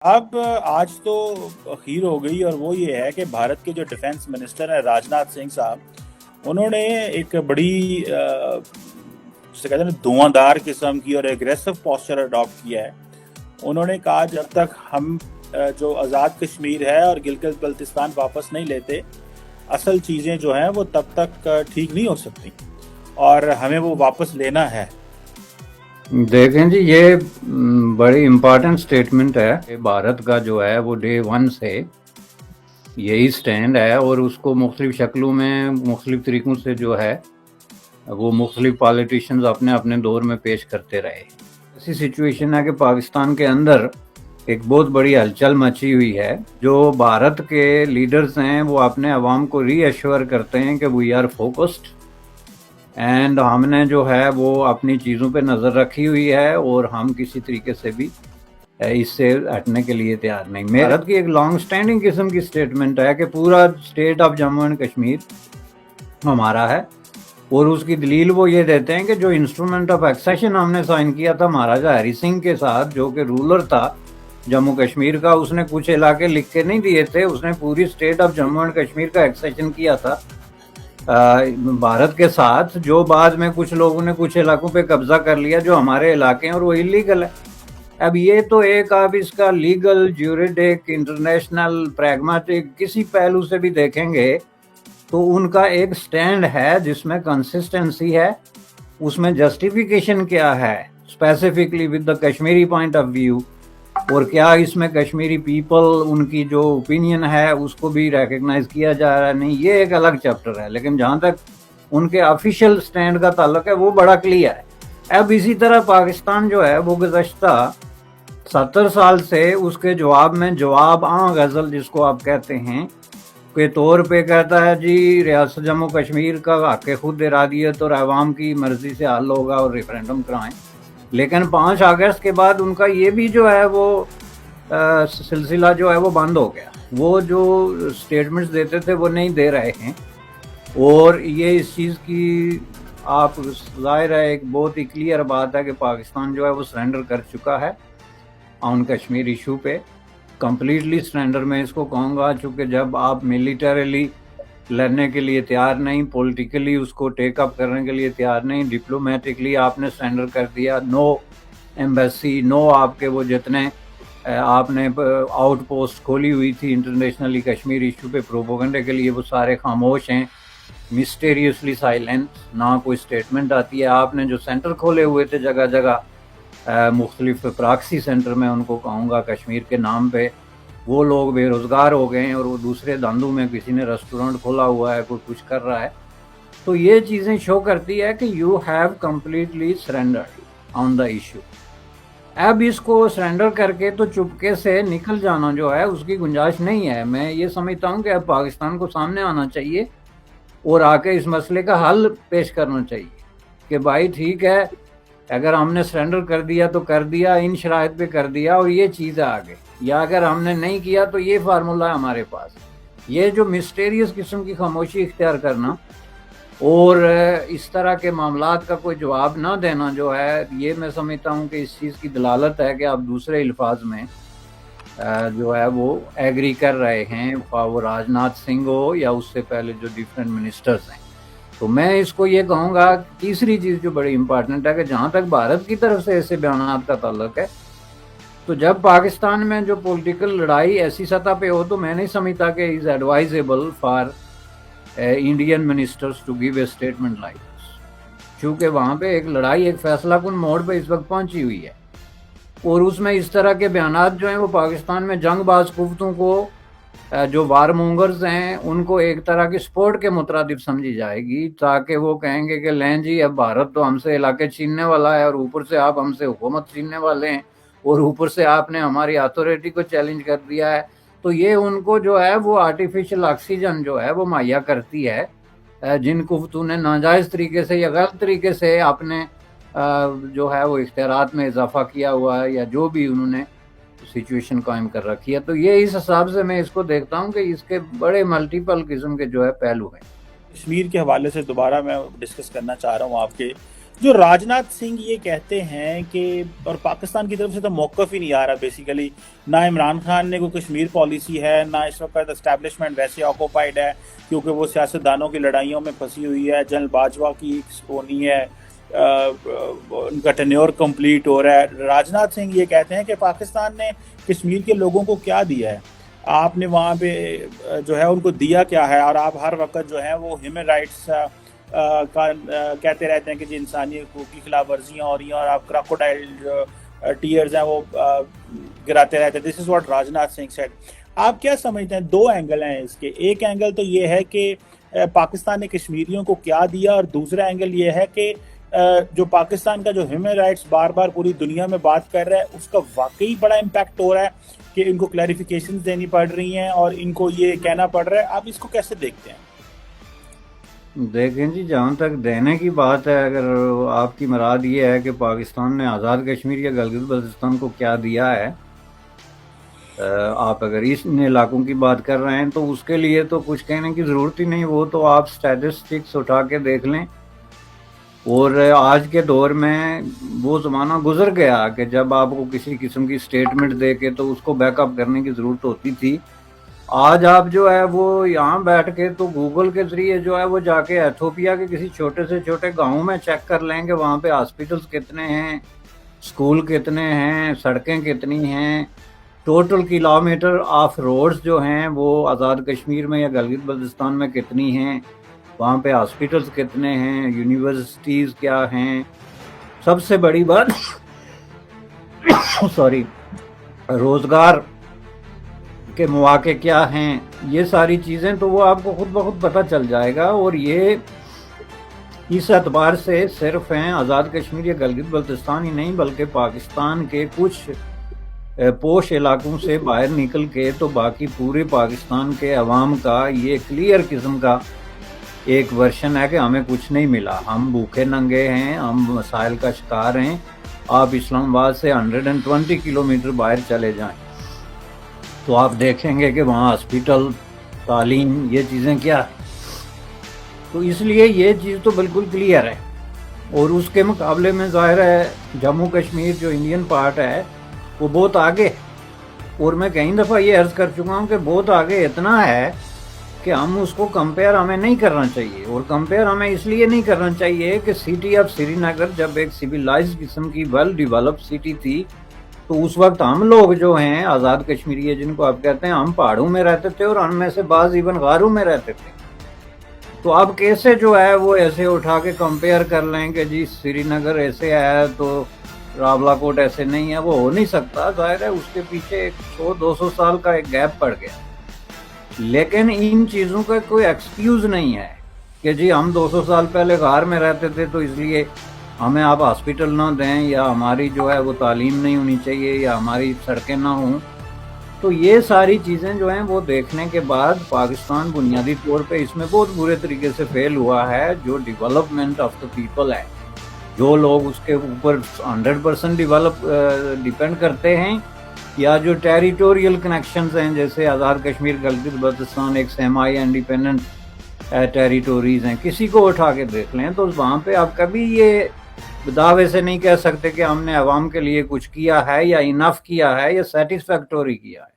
اب آج تو اخیر ہو گئی، اور وہ یہ ہے کہ بھارت کے جو ڈیفنس منسٹر ہیں راج ناتھ سنگھ صاحب، انہوں نے ایک بڑی جسے کہتے ہیں دھواں دار قسم کی اور ایگریسو پوسچر اڈاپٹ کیا ہے۔ انہوں نے کہا جب تک ہم جو آزاد کشمیر ہے اور گلگت بلتستان واپس نہیں لیتے، اصل چیزیں جو ہیں وہ تب تک ٹھیک نہیں ہو سکتی، اور ہمیں وہ واپس لینا ہے۔ دیکھیں جی، یہ بڑی امپارٹنٹ سٹیٹمنٹ ہے کہ بھارت کا جو ہے وہ ڈے ون سے یہی سٹینڈ ہے، اور اس کو مختلف شکلوں میں مختلف طریقوں سے جو ہے وہ مختلف پالیٹیشنز اپنے اپنے دور میں پیش کرتے رہے۔ ایسی سچویشن ہے کہ پاکستان کے اندر ایک بہت بڑی ہلچل مچی ہوئی ہے۔ جو بھارت کے لیڈرز ہیں وہ اپنے عوام کو ری ایشور کرتے ہیں کہ وی آر فوکسڈ، اینڈ ہم نے جو ہے وہ اپنی چیزوں پہ نظر رکھی ہوئی ہے، اور ہم کسی طریقے سے بھی اس سے ہٹنے کے لیے تیار نہیں۔ بھارت کی ایک لانگ سٹینڈنگ قسم کی سٹیٹمنٹ ہے کہ پورا state of Jammu and Kashmir ہمارا ہے، اور اس کی دلیل وہ یہ دیتے ہیں کہ جو انسٹرومنٹ آف ایکسیشن ہم نے سائن کیا تھا مہاراجا ہری سنگھ کے ساتھ، جو کہ رولر تھا جموں کشمیر کا، اس نے کچھ علاقے لکھ کے نہیں دیے تھے، اس نے پوری state of Jammu and Kashmir کا ایکسیشن کیا تھا بھارت کے ساتھ، جو بعد میں کچھ لوگوں نے کچھ علاقوں پہ قبضہ کر لیا جو ہمارے علاقے ہیں، اور وہ انلیگل ہے۔ اب یہ تو ایک آپ اس کا لیگل، جیوریڈک، انٹرنیشنل، پریگماٹک کسی پہلو سے بھی دیکھیں گے تو ان کا ایک سٹینڈ ہے جس میں کنسسٹنسی ہے، اس میں جسٹیفیکیشن کیا ہے specifically with the Kashmiri point of view, اور کیا اس میں کشمیری پیپل ان کی جو اوپینین ہے اس کو بھی ریکگنائز کیا جا رہا ہے، نہیں، یہ ایک الگ چیپٹر ہے۔ لیکن جہاں تک ان کے آفیشیل سٹینڈ کا تعلق ہے وہ بڑا کلیئر ہے۔ اب اسی طرح پاکستان جو ہے وہ گزشتہ 70 سال سے اس کے جواب میں جواب غزل جس کو آپ کہتے ہیں کے طور پہ کہتا ہے جی ریاست جموں کشمیر کا حق خود ارادیت اور عوام کی مرضی سے حل ہوگا اور ریفرینڈم کرائیں، لیکن 5 اگست کے بعد ان کا یہ بھی جو ہے وہ سلسلہ جو ہے وہ بند ہو گیا۔ وہ جو سٹیٹمنٹس دیتے تھے وہ نہیں دے رہے ہیں، اور یہ اس چیز کی آپ ظاہر ہے ایک بہت ہی کلیئر بات ہے کہ پاکستان جو ہے وہ سرنڈر کر چکا ہے آن کشمیر ایشو پہ، کمپلیٹلی سرنڈر میں اس کو کہوں گا، چونکہ جب آپ ملیٹریلی لڑنے کے لیے تیار نہیں، پولیٹیکلی اس کو ٹیک اپ کرنے کے لیے تیار نہیں، ڈپلومیٹکلی آپ نے سرنڈر کر دیا، نو ایمبیسی، نو آپ کے وہ جتنے آپ نے آؤٹ پوسٹ کھولی ہوئی تھی انٹرنیشنلی کشمیر ایشو پہ پروپیگنڈے کے لیے، وہ سارے خاموش ہیں، مسٹیریسلی سائلنٹ، نہ کوئی سٹیٹمنٹ آتی ہے۔ آپ نے جو سینٹر کھولے ہوئے تھے جگہ جگہ مختلف پراکسی سینٹر میں ان کو کہوں گا کشمیر کے نام پہ، وہ لوگ بے روزگار ہو گئے ہیں، اور وہ دوسرے دھندوں میں کسی نے ریسٹورنٹ کھولا ہوا ہے، کوئی کچھ کر رہا ہے۔ تو یہ چیزیں شو کرتی ہے کہ you have completely سرنڈرڈ on the issue. اب اس کو سرنڈر کر کے تو چپکے سے نکل جانا جو ہے اس کی گنجائش نہیں ہے۔ میں یہ سمجھتا ہوں کہ اب پاکستان کو سامنے آنا چاہیے اور آ کے اس مسئلے کا حل پیش کرنا چاہیے کہ بھائی ٹھیک ہے، اگر ہم نے سرنڈر کر دیا تو کر دیا، ان شرائط پہ کر دیا، اور یہ چیز ہے آگے، یا اگر ہم نے نہیں کیا تو یہ فارمولہ ہے ہمارے پاس۔ یہ جو مسٹیریس قسم کی خاموشی اختیار کرنا اور اس طرح کے معاملات کا کوئی جواب نہ دینا جو ہے، یہ میں سمجھتا ہوں کہ اس چیز کی دلالت ہے کہ آپ دوسرے الفاظ میں جو ہے وہ ایگری کر رہے ہیں، وہ راج ناتھ سنگھ ہو یا اس سے پہلے جو ڈیفرنٹ منسٹرز ہیں۔ تو میں اس کو یہ کہوں گا، تیسری چیز جو بڑی امپارٹنٹ ہے کہ جہاں تک بھارت کی طرف سے ایسے بیانات کا تعلق ہے، تو جب پاکستان میں جو پولیٹیکل لڑائی ایسی سطح پہ ہو تو میں نہیں سمجھتا کہ is advisable for Indian ministers to give a statement like this, چونکہ وہاں پہ ایک لڑائی ایک فیصلہ کن موڑ پہ اس وقت پہنچی ہوئی ہے، اور اس میں اس طرح کے بیانات جو ہیں وہ پاکستان میں جنگ باز قوتوں کو، جو وار مونگرز ہیں، ان کو ایک طرح کی سپورٹ کے مترادف سمجھی جائے گی، تاکہ وہ کہیں گے کہ لیں جی اب بھارت تو ہم سے علاقے چھیننے والا ہے، اور اوپر سے آپ ہم سے حکومت چھیننے والے ہیں، اور اوپر سے آپ نے ہماری اتھارٹی کو چیلنج کر دیا ہے۔ تو یہ ان کو جو ہے وہ آرٹیفیشل آکسیجن جو ہے وہ مہیا کرتی ہے، جن قوتوں نے ناجائز طریقے سے یا غلط طریقے سے اپنے جو ہے وہ اختیارات میں اضافہ کیا ہوا ہے، یا جو بھی انہوں نے سچویشن قائم کر رکھی ہے۔ تو یہ اس حساب سے میں اس کو دیکھتا ہوں کہ اس کے بڑے ملٹیپل قسم کے جو ہے پہلو ہیں۔ کشمیر کے حوالے سے دوبارہ میں ڈسکس کرنا چاہ رہا ہوں آپ کے جو راجناتھ سنگھ یہ کہتے ہیں کہ، اور پاکستان کی طرف سے تو موقف ہی نہیں آ رہا بیسیکلی، نہ عمران خان نے کوئی کشمیر پالیسی ہے، نہ اس وقت اسٹیبلشمنٹ ویسے آکوپائڈ ہے کیونکہ وہ سیاستدانوں کی لڑائیوں میں پھنسی ہوئی ہے، جنرل باجوہ کی ہونی ہے، ان کا ٹینیور کمپلیٹ ہو رہا ہے۔ راجناتھ سنگھ یہ کہتے ہیں کہ پاکستان نے کشمیر کے لوگوں کو کیا دیا ہے، آپ نے وہاں پہ جو ہے ان کو دیا کیا ہے، اور آپ ہر وقت جو ہے وہ ہیومن رائٹس کا کہتے رہتے ہیں کہ جی انسانی حقوق کی خلاف ورزیاں ہو رہی ہیں، اور آپ کراکوڈائل ٹیئرز ہیں وہ گراتے رہتے ہیں۔ This is what Rajnath Singh said. آپ کیا سمجھتے ہیں؟ دو اینگل ہیں اس کے، ایک اینگل تو یہ ہے کہ پاکستان نے کشمیریوں کو کیا دیا، اور دوسرا اینگل یہ ہے کہ جو پاکستان کا جو ہیومن رائٹس بار بار پوری دنیا میں بات کر رہا ہے، اس کا واقعی بڑا امپیکٹ ہو رہا ہے کہ ان کو کلیریفیکیشنز دینی پڑ رہی ہیں اور ان کو یہ کہنا پڑ رہا ہے۔ آپ اس کو کیسے دیکھتے ہیں؟ دیکھیں جی، جہاں تک دینے کی بات ہے، اگر آپ کی مراد یہ ہے کہ پاکستان نے آزاد کشمیر یا گلگت بلتستان کو کیا دیا ہے، آپ اگر اس علاقوں کی بات کر رہے ہیں تو اس کے لیے تو کچھ کہنے کی ضرورت ہی نہیں، وہ تو آپ سٹیٹسٹکس اٹھا کے دیکھ لیں۔ اور آج کے دور میں وہ زمانہ گزر گیا کہ جب آپ کو کسی قسم کی سٹیٹمنٹ دے کے تو اس کو بیک اپ کرنے کی ضرورت ہوتی تھی۔ آج آپ جو ہے وہ یہاں بیٹھ کے تو گوگل کے ذریعے جو ہے وہ جا کے ایتھوپیا کے کسی چھوٹے سے چھوٹے گاؤں میں چیک کر لیں کہ وہاں پہ ہاسپٹلز کتنے ہیں، اسکول کتنے ہیں، سڑکیں کتنی ہیں، ٹوٹل کلومیٹر آف روڈز جو ہیں وہ آزاد کشمیر میں یا گلگت بلتستان میں کتنی ہیں، وہاں پہ ہاسپٹلز کتنے ہیں، یونیورسٹیز کیا ہیں، سب سے بڑی بات سوری روزگار کے مواقع کیا ہیں، یہ ساری چیزیں تو وہ آپ کو خود بخود پتہ چل جائے گا۔ اور یہ اس اعتبار سے صرف ہیں آزاد کشمیر یا گلگت بلتستان ہی نہیں، بلکہ پاکستان کے کچھ پوش علاقوں سے باہر نکل کے تو باقی پورے پاکستان کے عوام کا یہ کلیئر قسم کا ایک ورشن ہے کہ ہمیں کچھ نہیں ملا، ہم بھوکے ننگے ہیں، ہم مسائل کا شکار ہیں۔ آپ اسلام آباد سے 120 کلومیٹر باہر چلے جائیں تو آپ دیکھیں گے کہ وہاں ہاسپٹل، تعلیم، یہ چیزیں کیا ہیں۔ تو اس لیے یہ چیز تو بالکل کلیئر ہے۔ اور اس کے مقابلے میں ظاہر ہے جموں کشمیر جو انڈین پارٹ ہے وہ بہت آگے، اور میں کئی دفعہ یہ عرض کر چکا ہوں کہ بہت آگے اتنا ہے کہ ہم اس کو کمپیئر ہمیں نہیں کرنا چاہیے۔ اور کمپیئر ہمیں اس لیے نہیں کرنا چاہیے کہ سٹی آف سری نگر جب ایک سویلائزڈ قسم کی ویل ڈیولپ سٹی تھی تو اس وقت ہم لوگ جو ہیں آزاد کشمیری جن کو آپ کہتے ہیں، ہم پہاڑوں میں رہتے تھے اور ہم میں سے بعض ایون غاروں میں رہتے تھے۔ تو اب کیسے جو ہے وہ ایسے اٹھا کے کمپیئر کر لیں کہ جی سری نگر ایسے ہے تو راولا کوٹ ایسے نہیں ہے، وہ ہو نہیں سکتا۔ ظاہر ہے اس کے پیچھے 100-200 سال کا ایک گیپ پڑ گیا، لیکن ان چیزوں کا کوئی ایکسکیوز نہیں ہے کہ جی ہم 200 سال پہلے غار میں رہتے تھے تو اس لیے ہمیں آپ ہاسپٹل نہ دیں، یا ہماری جو ہے وہ تعلیم نہیں ہونی چاہیے، یا ہماری سڑکیں نہ ہوں۔ تو یہ ساری چیزیں جو ہیں وہ دیکھنے کے بعد پاکستان بنیادی طور پہ اس میں بہت برے طریقے سے فیل ہوا ہے۔ جو ڈیولپمنٹ آف دا پیپل ہے، جو لوگ اس کے اوپر 100% ڈیپینڈ کرتے ہیں، یا جو ٹیریٹوریل کنیکشنز ہیں جیسے آزاد کشمیر گلگت بلتستان ایک سیمی انڈیپینڈنٹ ٹیریٹوریز ہیں، کسی کو اٹھا کے دیکھ لیں تو وہاں پہ آپ کبھی یہ دعوے سے نہیں کہہ سکتے کہ ہم نے عوام کے لیے کچھ کیا ہے، یا انف کیا ہے، یا سیٹسفیکٹوری کیا ہے۔